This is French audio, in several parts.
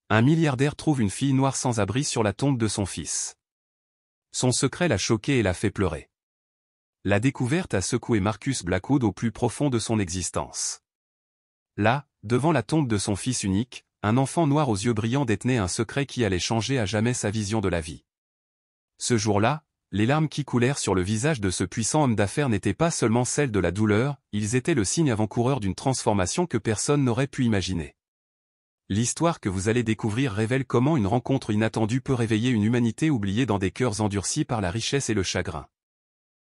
Un milliardaire trouve une fille noire sans abri sur la tombe de son fils. Son secret l'a choqué et l'a fait pleurer. La découverte a secoué Marcus Blackwood au plus profond de son existence. Là, devant la tombe de son fils unique, un enfant noir aux yeux brillants détenait un secret qui allait changer à jamais sa vision de la vie. Ce jour-là, les larmes qui coulèrent sur le visage de ce puissant homme d'affaires n'étaient pas seulement celles de la douleur, ils étaient le signe avant-coureur d'une transformation que personne n'aurait pu imaginer. L'histoire que vous allez découvrir révèle comment une rencontre inattendue peut réveiller une humanité oubliée dans des cœurs endurcis par la richesse et le chagrin.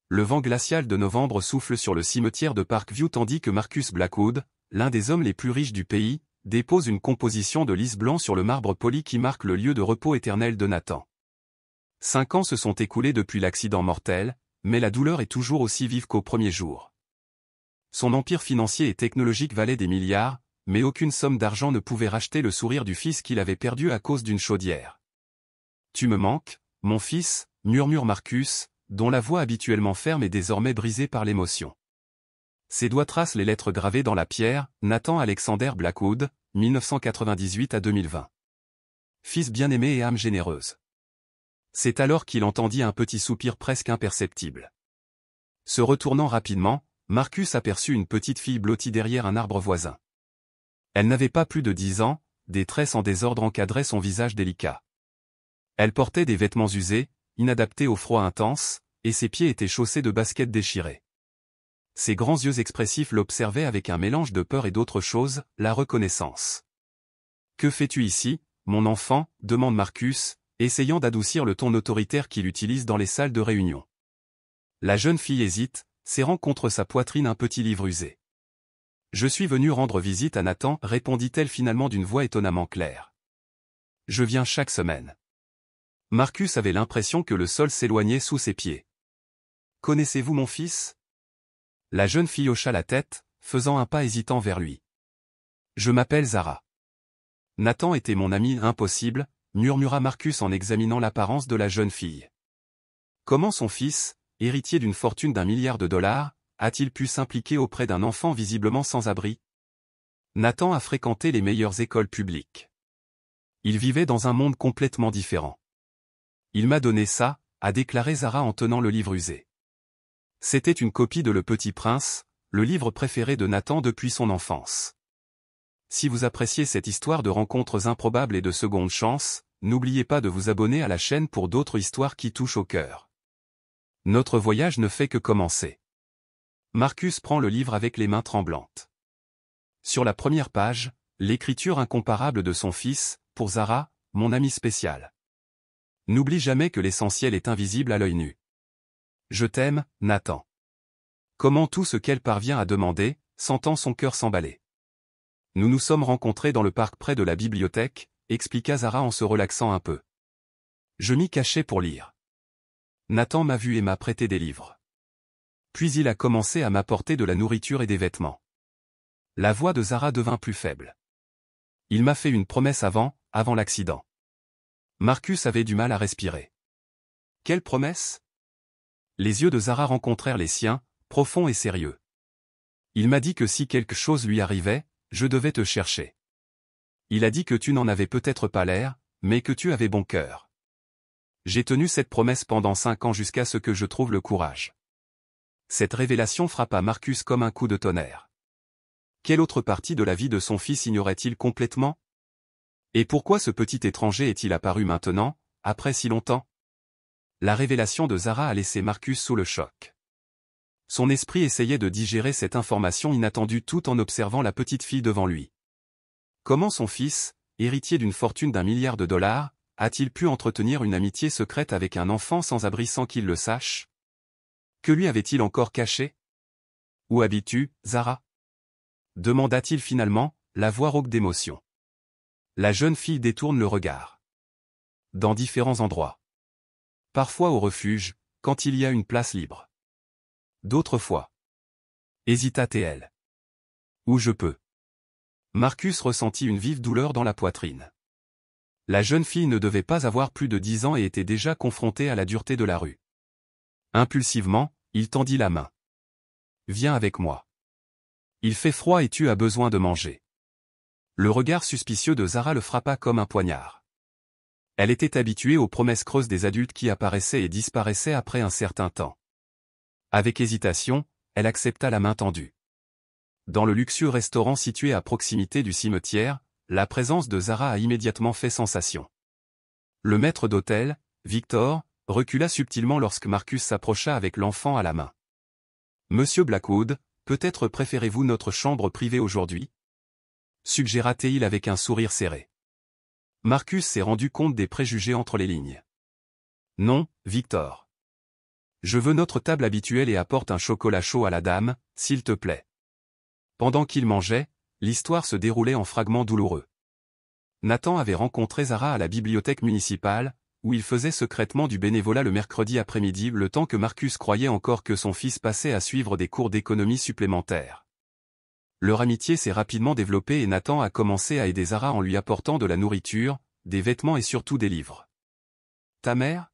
Le vent glacial de novembre souffle sur le cimetière de Parkview tandis que Marcus Blackwood, l'un des hommes les plus riches du pays, dépose une composition de lys blanc sur le marbre poli qui marque le lieu de repos éternel de Nathan. 5 ans se sont écoulés depuis l'accident mortel, mais la douleur est toujours aussi vive qu'au premier jour. Son empire financier et technologique valait des milliards, mais aucune somme d'argent ne pouvait racheter le sourire du fils qu'il avait perdu à cause d'une chaudière. « Tu me manques, mon fils » murmure Marcus, dont la voix habituellement ferme est désormais brisée par l'émotion. Ses doigts tracent les lettres gravées dans la pierre, Nathan Alexander Blackwood, 1998 à 2020. Fils bien-aimé et âme généreuse. C'est alors qu'il entendit un petit soupir presque imperceptible. Se retournant rapidement, Marcus aperçut une petite fille blottie derrière un arbre voisin. Elle n'avait pas plus de 10 ans, des tresses en désordre encadraient son visage délicat. Elle portait des vêtements usés, inadaptés au froid intense, et ses pieds étaient chaussés de baskets déchirées. Ses grands yeux expressifs l'observaient avec un mélange de peur et d'autre chose, la reconnaissance. « Que fais-tu ici, mon enfant » demande Marcus, essayant d'adoucir le ton autoritaire qu'il utilise dans les salles de réunion. La jeune fille hésite, serrant contre sa poitrine un petit livre usé. « Je suis venue rendre visite à Nathan » répondit-elle finalement d'une voix étonnamment claire. « Je viens chaque semaine. » Marcus avait l'impression que le sol s'éloignait sous ses pieds. « Connaissez-vous mon fils » La jeune fille hocha la tête, faisant un pas hésitant vers lui. « Je m'appelle Zara. » Nathan était mon ami impossible, murmura Marcus en examinant l'apparence de la jeune fille. Comment son fils, héritier d'une fortune d'1 milliard de dollars, a-t-il pu s'impliquer auprès d'un enfant visiblement sans abri? Nathan a fréquenté les meilleures écoles publiques. Il vivait dans un monde complètement différent. Il m'a donné ça, a déclaré Zara en tenant le livre usé. C'était une copie de Le Petit Prince, le livre préféré de Nathan depuis son enfance. Si vous appréciez cette histoire de rencontres improbables et de secondes chances, n'oubliez pas de vous abonner à la chaîne pour d'autres histoires qui touchent au cœur. Notre voyage ne fait que commencer. Marcus prend le livre avec les mains tremblantes. Sur la première page, l'écriture incomparable de son fils, pour Zara, mon ami spécial. N'oublie jamais que l'essentiel est invisible à l'œil nu. Je t'aime, Nathan. Comment tout ce qu'elle parvient à demander, sentant son cœur s'emballer. Nous nous sommes rencontrés dans le parc près de la bibliothèque, expliqua Zara en se relaxant un peu. Je m'y cachais pour lire. Nathan m'a vu et m'a prêté des livres. Puis il a commencé à m'apporter de la nourriture et des vêtements. La voix de Zara devint plus faible. Il m'a fait une promesse avant l'accident. Marcus avait du mal à respirer. Quelle promesse? Les yeux de Zara rencontrèrent les siens, profonds et sérieux. Il m'a dit que si quelque chose lui arrivait, je devais te chercher. Il a dit que tu n'en avais peut-être pas l'air, mais que tu avais bon cœur. J'ai tenu cette promesse pendant 5 ans jusqu'à ce que je trouve le courage. Cette révélation frappa Marcus comme un coup de tonnerre. Quelle autre partie de la vie de son fils ignorait-il complètement? Et pourquoi ce petit étranger est-il apparu maintenant, après si longtemps? La révélation de Zara a laissé Marcus sous le choc. Son esprit essayait de digérer cette information inattendue tout en observant la petite fille devant lui. Comment son fils, héritier d'une fortune d'1 milliard de dollars, a-t-il pu entretenir une amitié secrète avec un enfant sans abri sans qu'il le sache? Que lui avait-il encore caché? Où habites-tu, Zara? Demanda-t-il finalement, la voix rauque d'émotion. La jeune fille détourne le regard. Dans différents endroits. Parfois au refuge, quand il y a une place libre. D'autres fois. Hésita-t-elle. Où je peux. Marcus ressentit une vive douleur dans la poitrine. La jeune fille ne devait pas avoir plus de 10 ans et était déjà confrontée à la dureté de la rue. Impulsivement, il tendit la main. Viens avec moi. Il fait froid et tu as besoin de manger. Le regard suspicieux de Zara le frappa comme un poignard. Elle était habituée aux promesses creuses des adultes qui apparaissaient et disparaissaient après un certain temps. Avec hésitation, elle accepta la main tendue. Dans le luxueux restaurant situé à proximité du cimetière, la présence de Zara a immédiatement fait sensation. Le maître d'hôtel, Victor, recula subtilement lorsque Marcus s'approcha avec l'enfant à la main. « Monsieur Blackwood, peut-être préférez-vous notre chambre privée aujourd'hui » suggéra-t-il avec un sourire serré. Marcus s'est rendu compte des préjugés entre les lignes. « Non, Victor. Je veux notre table habituelle et apporte un chocolat chaud à la dame, s'il te plaît. » Pendant qu'il mangeait, l'histoire se déroulait en fragments douloureux. Nathan avait rencontré Zara à la bibliothèque municipale, où il faisait secrètement du bénévolat le mercredi après-midi le temps que Marcus croyait encore que son fils passait à suivre des cours d'économie supplémentaires. Leur amitié s'est rapidement développée et Nathan a commencé à aider Zara en lui apportant de la nourriture, des vêtements et surtout des livres. « Ta mère ?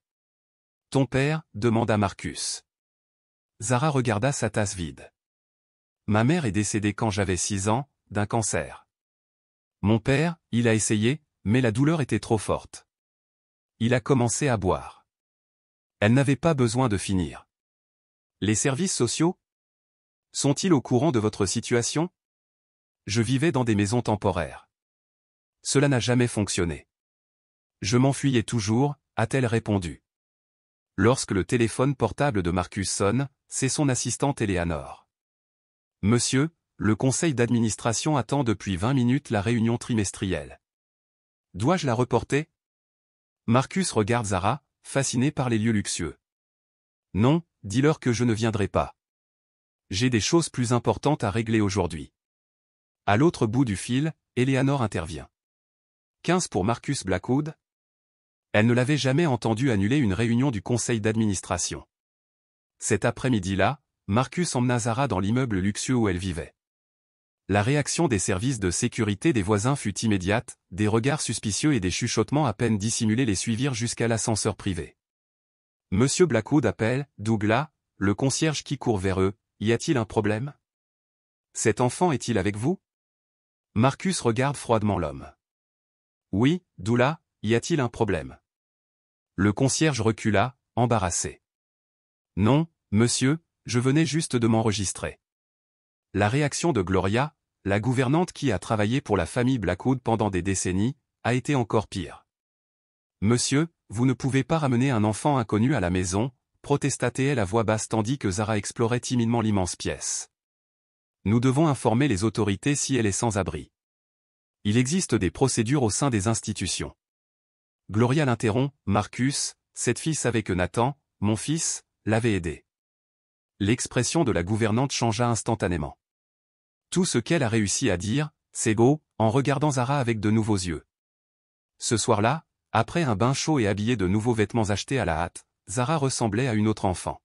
Ton père ?» demanda Marcus. Zara regarda sa tasse vide. « Ma mère est décédée quand j'avais 6 ans, d'un cancer. Mon père, il a essayé, mais la douleur était trop forte. Il a commencé à boire. Elle n'avait pas besoin de finir. Les services sociaux ? Sont-ils au courant de votre situation ? Je vivais dans des maisons temporaires. Cela n'a jamais fonctionné. Je m'enfuyais toujours, a-t-elle répondu. Lorsque le téléphone portable de Marcus sonne, c'est son assistante Eleanor. « Monsieur, le conseil d'administration attend depuis 20 minutes la réunion trimestrielle. Dois-je la reporter ?» Marcus regarde Zara, fasciné par les lieux luxueux. « Non, dis-leur que je ne viendrai pas. J'ai des choses plus importantes à régler aujourd'hui. » À l'autre bout du fil, Eleanor intervient. 15 pour Marcus Blackwood ? Elle ne l'avait jamais entendu annuler une réunion du conseil d'administration. Cet après-midi-là, Marcus emmena Zara dans l'immeuble luxueux où elle vivait. La réaction des services de sécurité des voisins fut immédiate, des regards suspicieux et des chuchotements à peine dissimulés les suivirent jusqu'à l'ascenseur privé. Monsieur Blackwood appelle, Douglas, le concierge qui court vers eux, y a-t-il un problème ? Cet enfant est-il avec vous ? Marcus regarde froidement l'homme. Oui, Douglas, y a-t-il un problème ? Le concierge recula, embarrassé. Non, monsieur, je venais juste de m'enregistrer. La réaction de Gloria, la gouvernante qui a travaillé pour la famille Blackwood pendant des décennies, a été encore pire. Monsieur, vous ne pouvez pas ramener un enfant inconnu à la maison, protesta-t-elle à voix basse tandis que Zara explorait timidement l'immense pièce. Nous devons informer les autorités si elle est sans abri. Il existe des procédures au sein des institutions. Gloria l'interrompt, Marcus, cette fille savait que Nathan, mon fils, l'avait aidé. L'expression de la gouvernante changea instantanément. Tout ce qu'elle a réussi à dire, c'est beau, en regardant Zara avec de nouveaux yeux. Ce soir-là, après un bain chaud et habillé de nouveaux vêtements achetés à la hâte, Zara ressemblait à une autre enfant.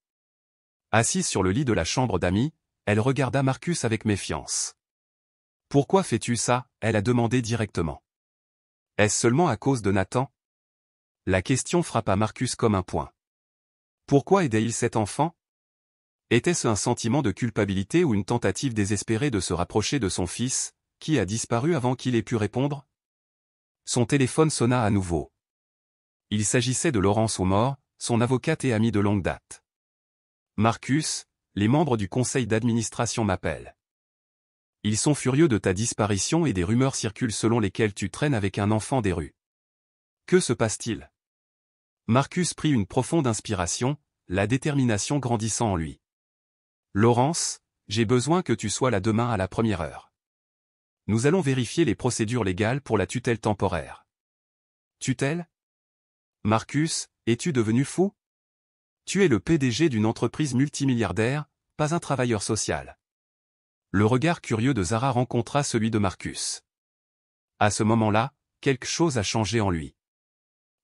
Assise sur le lit de la chambre d'amis, elle regarda Marcus avec méfiance. « Pourquoi fais-tu ça ?» elle a demandé directement. « Est-ce seulement à cause de Nathan ?» La question frappa Marcus comme un poing. Pourquoi aidait-il cet enfant ? Était-ce un sentiment de culpabilité ou une tentative désespérée de se rapprocher de son fils, qui a disparu avant qu'il ait pu répondre ? Son téléphone sonna à nouveau. Il s'agissait de Laurence Aumort, son avocate et amie de longue date. « Marcus, les membres du conseil d'administration m'appellent. Ils sont furieux de ta disparition et des rumeurs circulent selon lesquelles tu traînes avec un enfant des rues. Que se passe-t-il » Marcus prit une profonde inspiration, la détermination grandissant en lui. « Laurence, j'ai besoin que tu sois là demain à la première heure. Nous allons vérifier les procédures légales pour la tutelle temporaire. » Tutelle ? Marcus, es-tu devenu fou ? Tu es le PDG d'une entreprise multimilliardaire, pas un travailleur social. Le regard curieux de Zara rencontra celui de Marcus. À ce moment-là, quelque chose a changé en lui.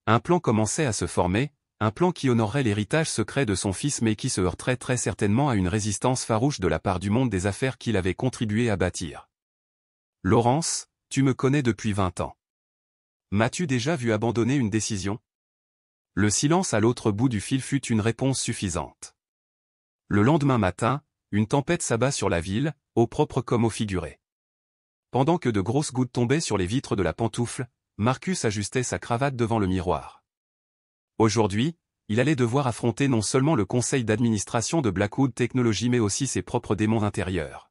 Un plan commençait à se former, un plan qui honorerait l'héritage secret de son fils mais qui se heurterait très certainement à une résistance farouche de la part du monde des affaires qu'il avait contribué à bâtir. « Laurence, tu me connais depuis 20 ans. M'as-tu déjà vu abandonner une décision ?» Le silence à l'autre bout du fil fut une réponse suffisante. Le lendemain matin, une tempête s'abat sur la ville, au propre comme au figuré. Pendant que de grosses gouttes tombaient sur les vitres de la pantoufle, Marcus ajustait sa cravate devant le miroir. Aujourd'hui, il allait devoir affronter non seulement le conseil d'administration de Blackwood Technology mais aussi ses propres démons intérieurs.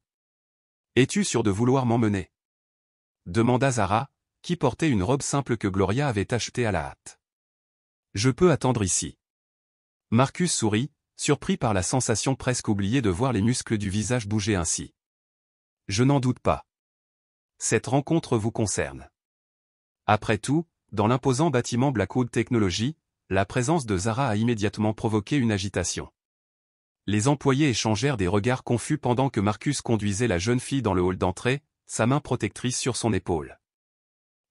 « Es-tu sûr de vouloir m'emmener » demanda Zara, qui portait une robe simple que Gloria avait achetée à la hâte. « Je peux attendre ici. » Marcus sourit, surpris par la sensation presque oubliée de voir les muscles du visage bouger ainsi. « Je n'en doute pas. Cette rencontre vous concerne. » Après tout, dans l'imposant bâtiment Blackwood Technology, la présence de Zara a immédiatement provoqué une agitation. Les employés échangèrent des regards confus pendant que Marcus conduisait la jeune fille dans le hall d'entrée, sa main protectrice sur son épaule.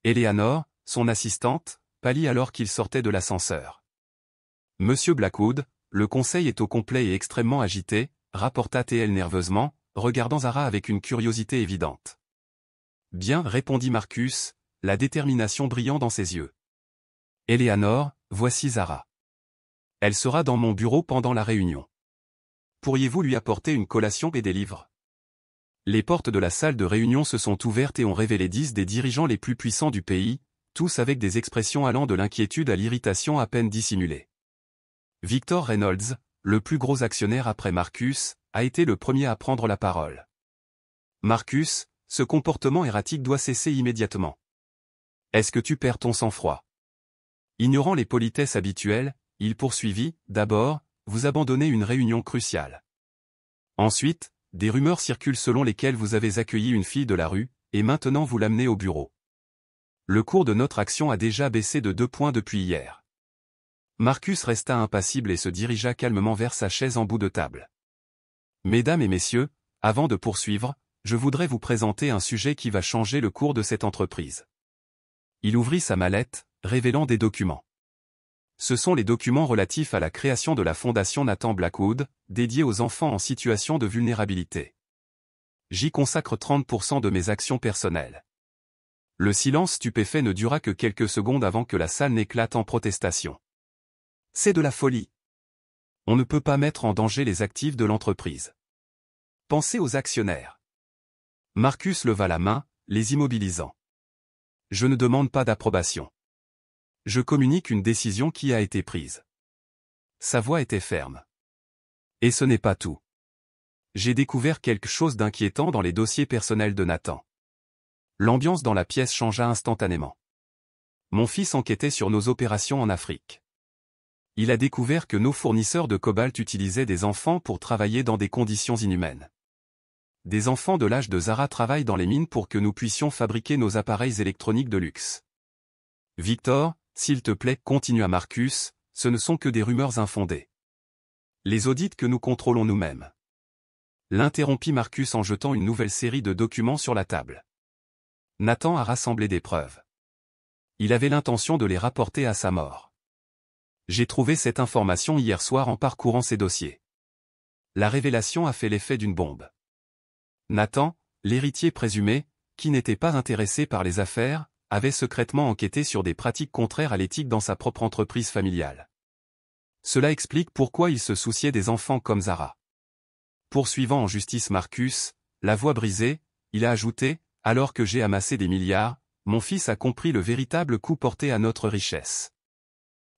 Eleanor, son assistante, pâlit alors qu'il sortait de l'ascenseur. « Monsieur Blackwood, le conseil est au complet et extrêmement agité », rapporta TL nerveusement, regardant Zara avec une curiosité évidente. « Bien, » répondit Marcus, la détermination brillant dans ses yeux. « Eleanor, voici Zara. Elle sera dans mon bureau pendant la réunion. Pourriez-vous lui apporter une collation et des livres ?» Les portes de la salle de réunion se sont ouvertes et ont révélé 10 des dirigeants les plus puissants du pays, tous avec des expressions allant de l'inquiétude à l'irritation à peine dissimulée. Victor Reynolds, le plus gros actionnaire après Marcus, a été le premier à prendre la parole. « Marcus, ce comportement erratique doit cesser immédiatement. Est-ce que tu perds ton sang-froid ?» Ignorant les politesses habituelles, il poursuivit, « D'abord, vous abandonnez une réunion cruciale. Ensuite, des rumeurs circulent selon lesquelles vous avez accueilli une fille de la rue, et maintenant vous l'amenez au bureau. Le cours de notre action a déjà baissé de 2 points depuis hier. » Marcus resta impassible et se dirigea calmement vers sa chaise en bout de table. « Mesdames et messieurs, avant de poursuivre, je voudrais vous présenter un sujet qui va changer le cours de cette entreprise. » Il ouvrit sa mallette, révélant des documents. Ce sont les documents relatifs à la création de la fondation Nathan Blackwood, dédiée aux enfants en situation de vulnérabilité. J'y consacre 30% de mes actions personnelles. Le silence stupéfait ne dura que quelques secondes avant que la salle n'éclate en protestation. C'est de la folie. On ne peut pas mettre en danger les actifs de l'entreprise. Pensez aux actionnaires. Marcus leva la main, les immobilisant. Je ne demande pas d'approbation. Je communique une décision qui a été prise. Sa voix était ferme. Et ce n'est pas tout. J'ai découvert quelque chose d'inquiétant dans les dossiers personnels de Nathan. L'ambiance dans la pièce changea instantanément. Mon fils enquêtait sur nos opérations en Afrique. Il a découvert que nos fournisseurs de cobalt utilisaient des enfants pour travailler dans des conditions inhumaines. Des enfants de l'âge de Zara travaillent dans les mines pour que nous puissions fabriquer nos appareils électroniques de luxe. Victor, s'il te plaît, continua Marcus, ce ne sont que des rumeurs infondées. Les audits que nous contrôlons nous-mêmes. L'interrompit Marcus en jetant une nouvelle série de documents sur la table. Nathan a rassemblé des preuves. Il avait l'intention de les rapporter à sa mort. J'ai trouvé cette information hier soir en parcourant ces dossiers. La révélation a fait l'effet d'une bombe. Nathan, l'héritier présumé, qui n'était pas intéressé par les affaires, avait secrètement enquêté sur des pratiques contraires à l'éthique dans sa propre entreprise familiale. Cela explique pourquoi il se souciait des enfants comme Zara. Poursuivant en justice Marcus, la voix brisée, il a ajouté, « Alors que j'ai amassé des milliards, mon fils a compris le véritable coup porté à notre richesse. »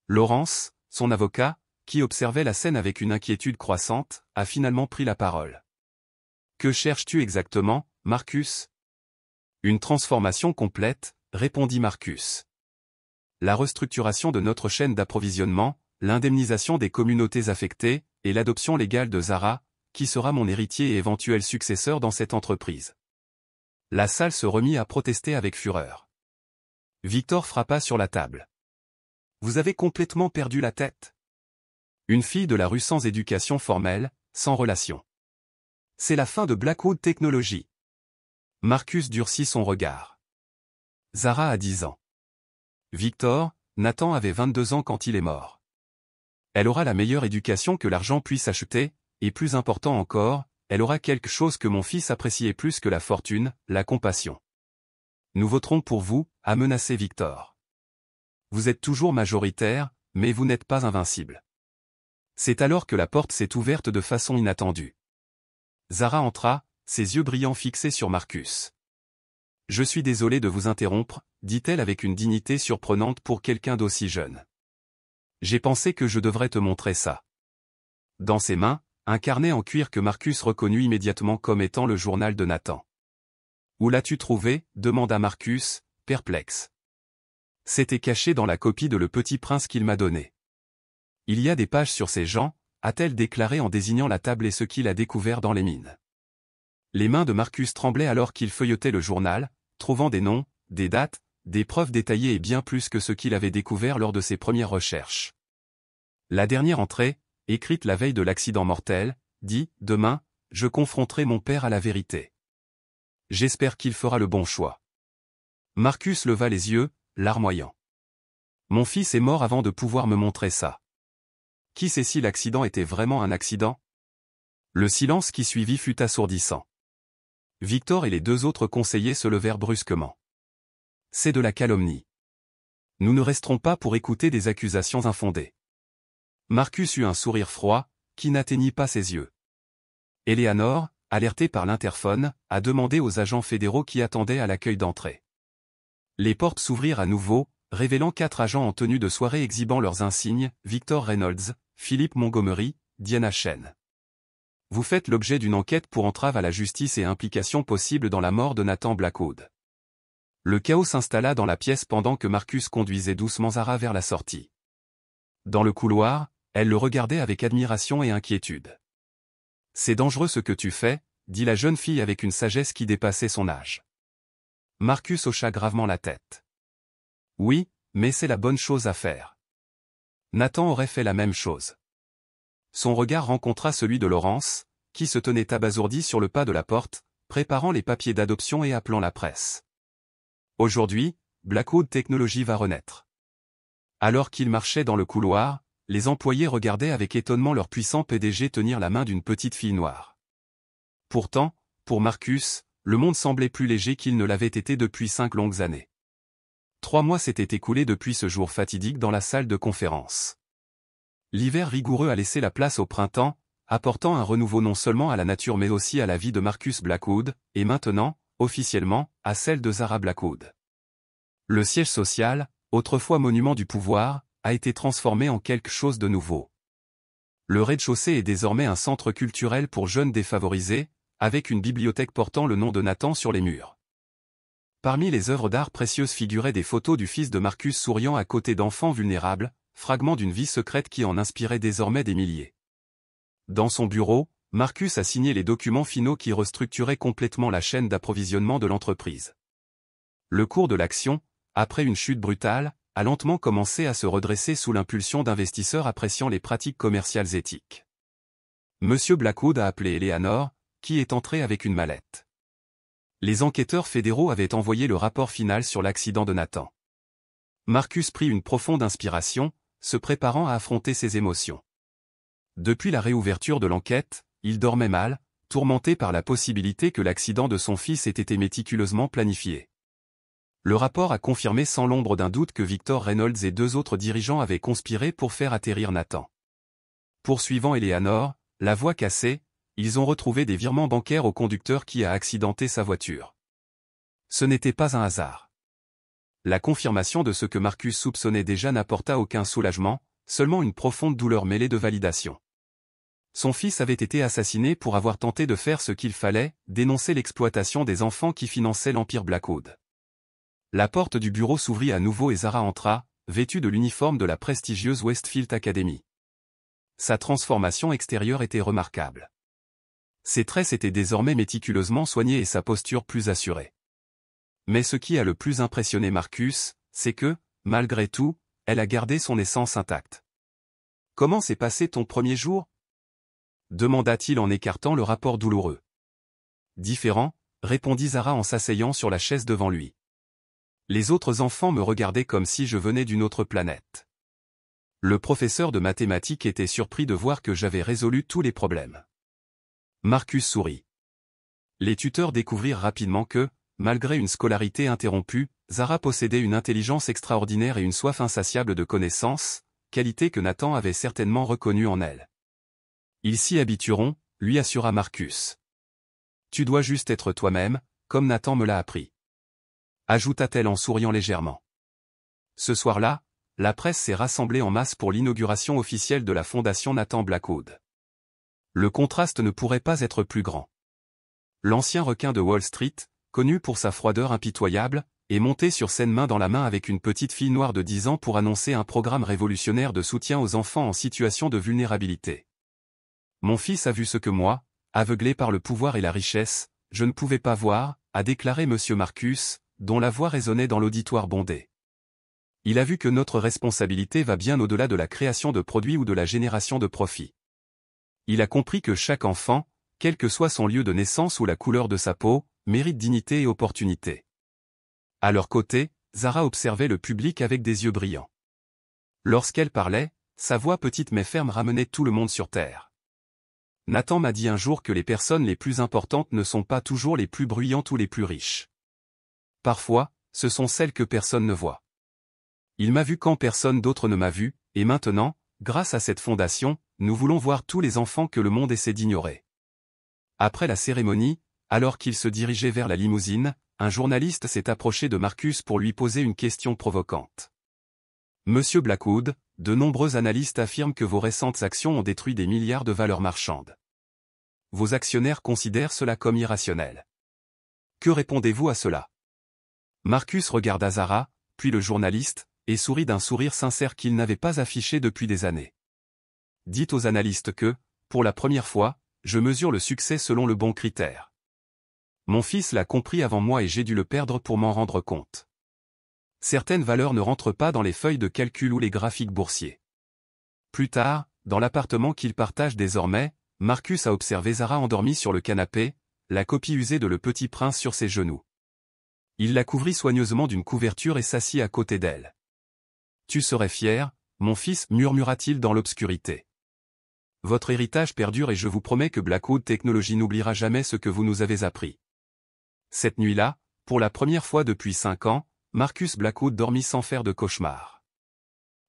Lawrence, son avocat, qui observait la scène avec une inquiétude croissante, a finalement pris la parole. « Que cherches-tu exactement, Marcus ?» « Une transformation complète, » répondit Marcus. « La restructuration de notre chaîne d'approvisionnement, l'indemnisation des communautés affectées, et l'adoption légale de Zara, qui sera mon héritier et éventuel successeur dans cette entreprise. » La salle se remit à protester avec fureur. Victor frappa sur la table. « Vous avez complètement perdu la tête. Une fille de la rue sans éducation formelle, sans relation. C'est la fin de Blackwood Technology. » Marcus durcit son regard. Zara a 10 ans. Victor, Nathan avait 22 ans quand il est mort. Elle aura la meilleure éducation que l'argent puisse acheter, et plus important encore, elle aura quelque chose que mon fils appréciait plus que la fortune, la compassion. Nous voterons pour vous, a menacé Victor. Vous êtes toujours majoritaire, mais vous n'êtes pas invincible. C'est alors que la porte s'est ouverte de façon inattendue. Zara entra, ses yeux brillants fixés sur Marcus. Je suis désolé de vous interrompre, dit-elle avec une dignité surprenante pour quelqu'un d'aussi jeune. J'ai pensé que je devrais te montrer ça. Dans ses mains, un carnet en cuir que Marcus reconnut immédiatement comme étant le journal de Nathan. Où l'as-tu trouvé? Demanda Marcus, perplexe. C'était caché dans la copie de Le Petit Prince qu'il m'a donnée. Il y a des pages sur ces gens, a-t-elle déclaré en désignant la table et ce qu'il a découvert dans les mines. Les mains de Marcus tremblaient alors qu'il feuilletait le journal, trouvant des noms, des dates, des preuves détaillées et bien plus que ce qu'il avait découvert lors de ses premières recherches. La dernière entrée, écrite la veille de l'accident mortel, dit « Demain, je confronterai mon père à la vérité. J'espère qu'il fera le bon choix. » Marcus leva les yeux, larmoyant. « Mon fils est mort avant de pouvoir me montrer ça. Qui sait si l'accident était vraiment un accident ?» Le silence qui suivit fut assourdissant. Victor et les deux autres conseillers se levèrent brusquement. « C'est de la calomnie. Nous ne resterons pas pour écouter des accusations infondées. » Marcus eut un sourire froid, qui n'atteignit pas ses yeux. Eleanor, alertée par l'interphone, a demandé aux agents fédéraux qui attendaient à l'accueil d'entrée. Les portes s'ouvrirent à nouveau, révélant 4 agents en tenue de soirée exhibant leurs insignes, Victor Reynolds, Philip Montgomery, Diana Chen. Vous faites l'objet d'une enquête pour entrave à la justice et implication possible dans la mort de Nathan Blackwood. Le chaos s'installa dans la pièce pendant que Marcus conduisait doucement Zara vers la sortie. Dans le couloir, elle le regardait avec admiration et inquiétude. « C'est dangereux ce que tu fais, » dit la jeune fille avec une sagesse qui dépassait son âge. Marcus hocha gravement la tête. « Oui, mais c'est la bonne chose à faire. Nathan aurait fait la même chose. » Son regard rencontra celui de Laurence, qui se tenait abasourdie sur le pas de la porte, préparant les papiers d'adoption et appelant la presse. Aujourd'hui, Blackwood Technology va renaître. Alors qu'ils marchaient dans le couloir, les employés regardaient avec étonnement leur puissant PDG tenir la main d'une petite fille noire. Pourtant, pour Marcus, le monde semblait plus léger qu'il ne l'avait été depuis 5 longues années. 3 mois s'étaient écoulés depuis ce jour fatidique dans la salle de conférence. L'hiver rigoureux a laissé la place au printemps, apportant un renouveau non seulement à la nature mais aussi à la vie de Marcus Blackwood, et maintenant, officiellement, à celle de Zara Blackwood. Le siège social, autrefois monument du pouvoir, a été transformé en quelque chose de nouveau. Le rez-de-chaussée est désormais un centre culturel pour jeunes défavorisés, avec une bibliothèque portant le nom de Nathan sur les murs. Parmi les œuvres d'art précieuses figuraient des photos du fils de Marcus souriant à côté d'enfants vulnérables, fragments d'une vie secrète qui en inspirait désormais des milliers. Dans son bureau, Marcus a signé les documents finaux qui restructuraient complètement la chaîne d'approvisionnement de l'entreprise. Le cours de l'action, après une chute brutale, a lentement commencé à se redresser sous l'impulsion d'investisseurs appréciant les pratiques commerciales éthiques. Monsieur Blackwood a appelé Eleanor, qui est entrée avec une mallette. Les enquêteurs fédéraux avaient envoyé le rapport final sur l'accident de Nathan. Marcus prit une profonde inspiration, se préparant à affronter ses émotions. Depuis la réouverture de l'enquête, il dormait mal, tourmenté par la possibilité que l'accident de son fils ait été méticuleusement planifié. Le rapport a confirmé sans l'ombre d'un doute que Victor Reynolds et 2 autres dirigeants avaient conspiré pour faire atterrir Nathan. Poursuivant Eleanor, la voix cassée, ils ont retrouvé des virements bancaires au conducteur qui a accidenté sa voiture. Ce n'était pas un hasard. La confirmation de ce que Marcus soupçonnait déjà n'apporta aucun soulagement, seulement une profonde douleur mêlée de validation. Son fils avait été assassiné pour avoir tenté de faire ce qu'il fallait, dénoncer l'exploitation des enfants qui finançait l'empire Blackwood. La porte du bureau s'ouvrit à nouveau et Zara entra, vêtue de l'uniforme de la prestigieuse Westfield Academy. Sa transformation extérieure était remarquable. Ses traits s'étaient désormais méticuleusement soignés et sa posture plus assurée. Mais ce qui a le plus impressionné Marcus, c'est que, malgré tout, elle a gardé son essence intacte. « Comment s'est passé ton premier jour ?» demanda-t-il en écartant le rapport douloureux. « Différent, » répondit Zara en s'asseyant sur la chaise devant lui. Les autres enfants me regardaient comme si je venais d'une autre planète. Le professeur de mathématiques était surpris de voir que j'avais résolu tous les problèmes. Marcus sourit. Les tuteurs découvrirent rapidement que, malgré une scolarité interrompue, Zara possédait une intelligence extraordinaire et une soif insatiable de connaissances, qualité que Nathan avait certainement reconnue en elle. Ils s'y habitueront, lui assura Marcus. Tu dois juste être toi-même, comme Nathan me l'a appris. ajouta-t-elle en souriant légèrement. Ce soir-là, la presse s'est rassemblée en masse pour l'inauguration officielle de la fondation Nathan Blackwood. Le contraste ne pourrait pas être plus grand. L'ancien requin de Wall Street, connu pour sa froideur impitoyable, est monté sur scène main dans la main avec une petite fille noire de 10 ans pour annoncer un programme révolutionnaire de soutien aux enfants en situation de vulnérabilité. Mon fils a vu ce que moi, aveuglé par le pouvoir et la richesse, je ne pouvais pas voir, a déclaré M. Marcus, dont la voix résonnait dans l'auditoire bondé. Il a vu que notre responsabilité va bien au-delà de la création de produits ou de la génération de profits. Il a compris que chaque enfant, quel que soit son lieu de naissance ou la couleur de sa peau, mérite dignité et opportunité. À leur côté, Zara observait le public avec des yeux brillants. Lorsqu'elle parlait, sa voix petite mais ferme ramenait tout le monde sur terre. Nathan m'a dit un jour que les personnes les plus importantes ne sont pas toujours les plus bruyantes ou les plus riches. Parfois, ce sont celles que personne ne voit. Il m'a vu quand personne d'autre ne m'a vu, et maintenant, grâce à cette fondation, nous voulons voir tous les enfants que le monde essaie d'ignorer. Après la cérémonie, alors qu'il se dirigeait vers la limousine, un journaliste s'est approché de Marcus pour lui poser une question provocante. Monsieur Blackwood, de nombreux analystes affirment que vos récentes actions ont détruit des milliards de valeurs marchandes. Vos actionnaires considèrent cela comme irrationnel. Que répondez-vous à cela? Marcus regarda Zara, puis le journaliste, et sourit d'un sourire sincère qu'il n'avait pas affiché depuis des années. Dites aux analystes que, pour la première fois, je mesure le succès selon le bon critère. Mon fils l'a compris avant moi et j'ai dû le perdre pour m'en rendre compte. Certaines valeurs ne rentrent pas dans les feuilles de calcul ou les graphiques boursiers. Plus tard, dans l'appartement qu'ils partagent désormais, Marcus a observé Zara endormie sur le canapé, la copie usée de Le Petit Prince sur ses genoux. Il la couvrit soigneusement d'une couverture et s'assit à côté d'elle. « Tu serais fier, mon fils, murmura-t-il dans l'obscurité. Votre héritage perdure et je vous promets que Blackwood Technology n'oubliera jamais ce que vous nous avez appris. » Cette nuit-là, pour la première fois depuis 5 ans, Marcus Blackwood dormit sans faire de cauchemar.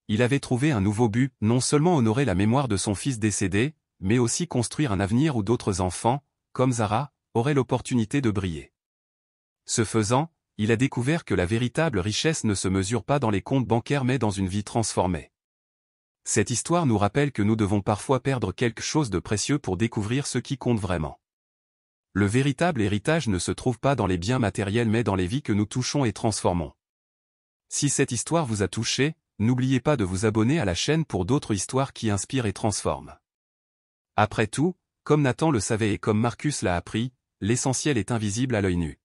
Il avait trouvé un nouveau but, non seulement honorer la mémoire de son fils décédé, mais aussi construire un avenir où d'autres enfants, comme Zara, auraient l'opportunité de briller. Ce faisant, il a découvert que la véritable richesse ne se mesure pas dans les comptes bancaires mais dans une vie transformée. Cette histoire nous rappelle que nous devons parfois perdre quelque chose de précieux pour découvrir ce qui compte vraiment. Le véritable héritage ne se trouve pas dans les biens matériels mais dans les vies que nous touchons et transformons. Si cette histoire vous a touché, n'oubliez pas de vous abonner à la chaîne pour d'autres histoires qui inspirent et transforment. Après tout, comme Nathan le savait et comme Marcus l'a appris, l'essentiel est invisible à l'œil nu.